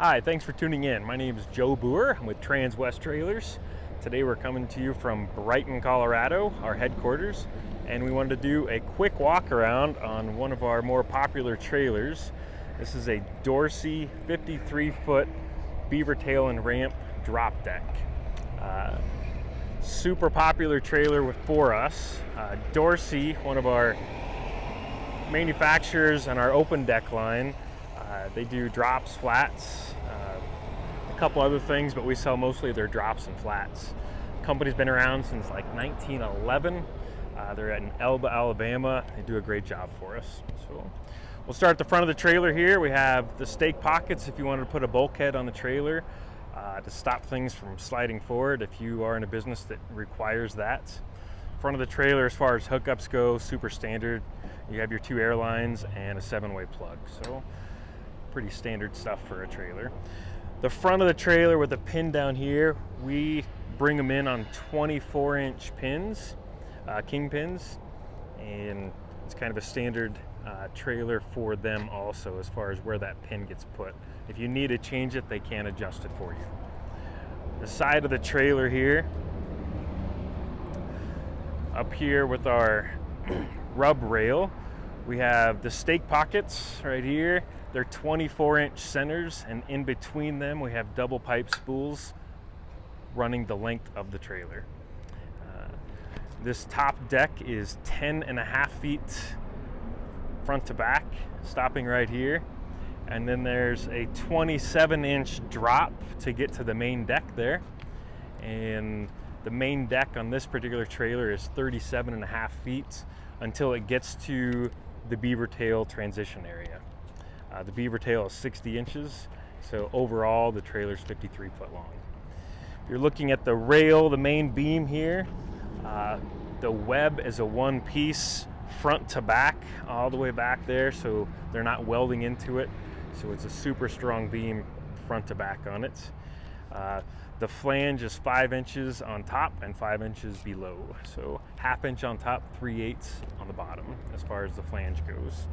Hi, thanks for tuning in. My name is Joe Boer. I'm with Transwest Trailers. Today we're coming to you from Brighton, Colorado, our headquarters, and we wanted to do a quick walk around on one of our more popular trailers. This is a Dorsey 53-foot Beavertail and ramp drop deck. Super popular trailer for us. Dorsey, one of our manufacturers on our open deck line, they do drops, flats, a couple other things, but we sell mostly their drops and flats. The company's been around since like 1911. They're in Elba, Alabama. They do a great job for us. So we'll start at the front of the trailer here. We have the stake pockets if you wanted to put a bulkhead on the trailer to stop things from sliding forward if you are in a business that requires that. Front of the trailer, as far as hookups go, super standard. You have your two air lines and a 7-way plug. So pretty standard stuff for a trailer. The front of the trailer with the pin down here, we bring them in on 24-inch pins, king pins, and it's kind of a standard trailer for them also as far as where that pin gets put. If you need to change it, they can adjust it for you. The side of the trailer here, up here with our rub rail, we have the stake pockets right here. They're 24-inch centers, and in between them we have double pipe spools running the length of the trailer. This top deck is 10.5 feet front to back, stopping right here. And then there's a 27-inch drop to get to the main deck there. And the main deck on this particular trailer is 37.5 feet until it gets to the Beavertail transition area. The Beavertail is 60 inches, so overall the trailer is 53 foot long. If you're looking at the rail, the main beam here, the web is a one-piece front to back, all the way back there, so they're not welding into it. So it's a super strong beam front to back on it. The flange is 5 inches on top and 5 inches below. So 1/2 inch on top, 3/8 on the bottom as far as the flange goes.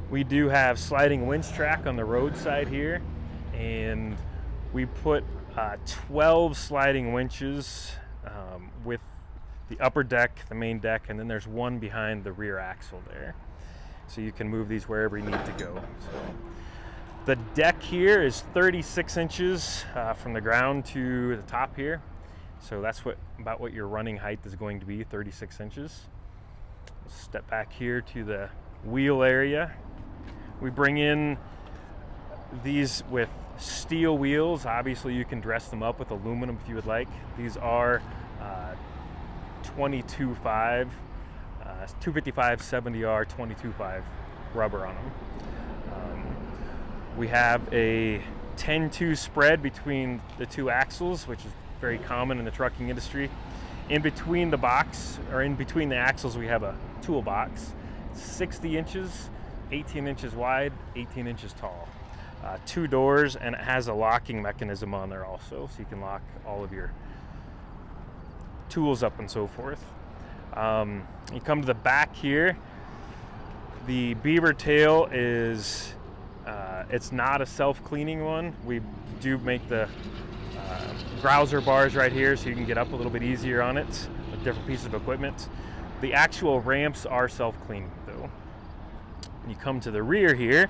We do have sliding winch track on the roadside here, and we put 12 sliding winches with the upper deck, the main deck, and then there's one behind the rear axle there. So you can move these wherever you need to go. So the deck here is 36 inches from the ground to the top here. So that's about what your running height is going to be, 36 inches. Step back here to the wheel area. We bring in these with steel wheels. Obviously you can dress them up with aluminum if you would like. These are 22.5 255 70R 22.5 rubber on them. We have a 10-2 spread between the two axles, which is very common in the trucking industry. In between the box, or in between the axles, we have a toolbox. 60 inches, 18 inches wide, 18 inches tall. 2 doors, and it has a locking mechanism on there also, so you can lock all of your tools up and so forth. You come to the back here. The Beavertail is, it's not a self-cleaning one. We do make the grouser bars right here so you can get up a little bit easier on it with different pieces of equipment. The actual ramps are self-cleaning though. You come to the rear here,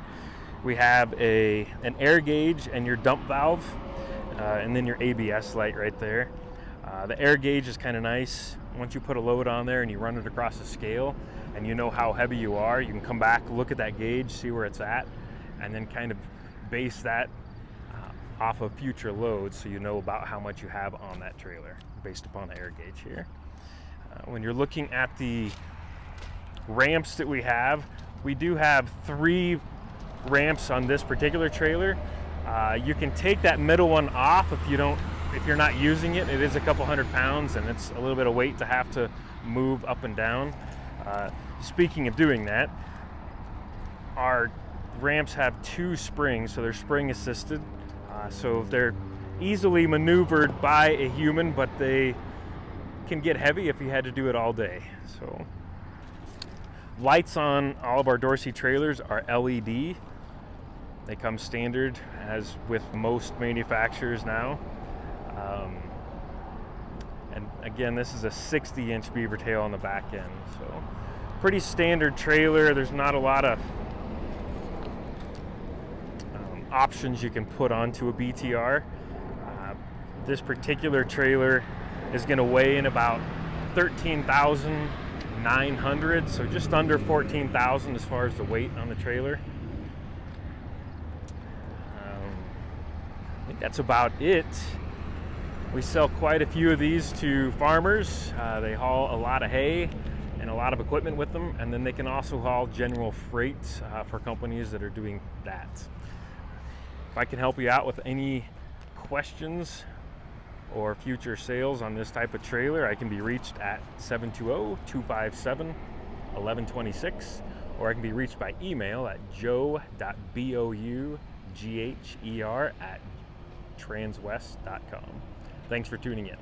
we have an air gauge and your dump valve, and then your ABS light right there. The air gauge is kind of nice. Once you put a load on there and you run it across a scale and you know how heavy you are, you can come back, look at that gauge, see where it's at, and then kind of base that off of future loads so you know about how much you have on that trailer based upon the air gauge here. When you're looking at the ramps that we do have 3 ramps on this particular trailer. You can take that middle one off if you're not using it. It is a couple 100 pounds and it's a little bit of weight to have to move up and down. Speaking of doing that, our ramps have 2 springs, so they're spring assisted. So they're easily maneuvered by a human, but they can get heavy if you had to do it all day. So lights on all of our Dorsey trailers are LED. They come standard, as with most manufacturers now. And again, this is a 60-inch Beavertail on the back end, so pretty standard trailer. There's not a lot of options you can put onto a BTR. This particular trailer is going to weigh in about 13,900, so just under 14,000 as far as the weight on the trailer. I think that's about it. We sell quite a few of these to farmers. They haul a lot of hay and a lot of equipment with them, and then they can also haul general freight for companies that are doing that. If I can help you out with any questions or future sales on this type of trailer, I can be reached at 720-257-1126, or I can be reached by email at joe.bougher@transwest.com. Thanks for tuning in.